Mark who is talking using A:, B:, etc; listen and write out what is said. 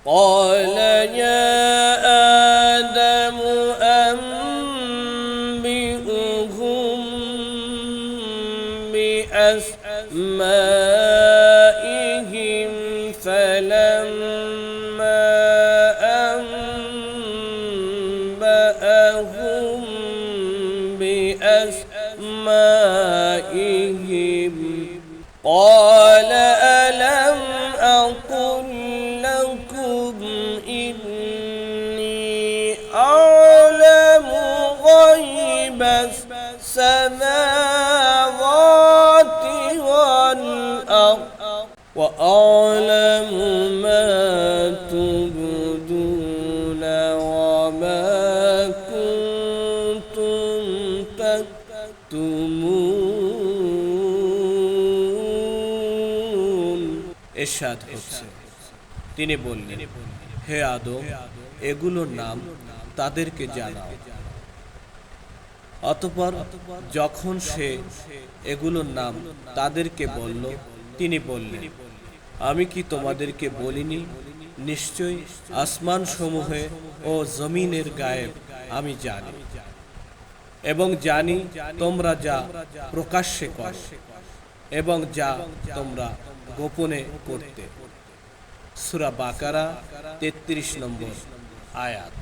A: قال يا آدم أنبئهم بأسمائهم فلما أنبأهم بأسمائهم قال ألم أقل لكم إني أعلم غيب السماوات والأرض وأعلم ما تبدون وما كنتم تكتمون। ইরশাদ হচ্ছে, তিনি বললেন, হে আদম, এগুলোর নাম তাদেরকে জানাও। অতঃপর যখন সে এগুলোর নাম তাদেরকে বলল, তিনি বললেন, আমি কি তোমাদেরকে বলিনি? নিশ্চয়ই আসমান সমূহে ও জমিনের গায়েব আমি জানি, এবং জানি তোমরা যা প্রকাশ্যে করো এবং যা তোমরা গোপনে করতে। সূরা বাকারা 33 নম্বর আয়াত।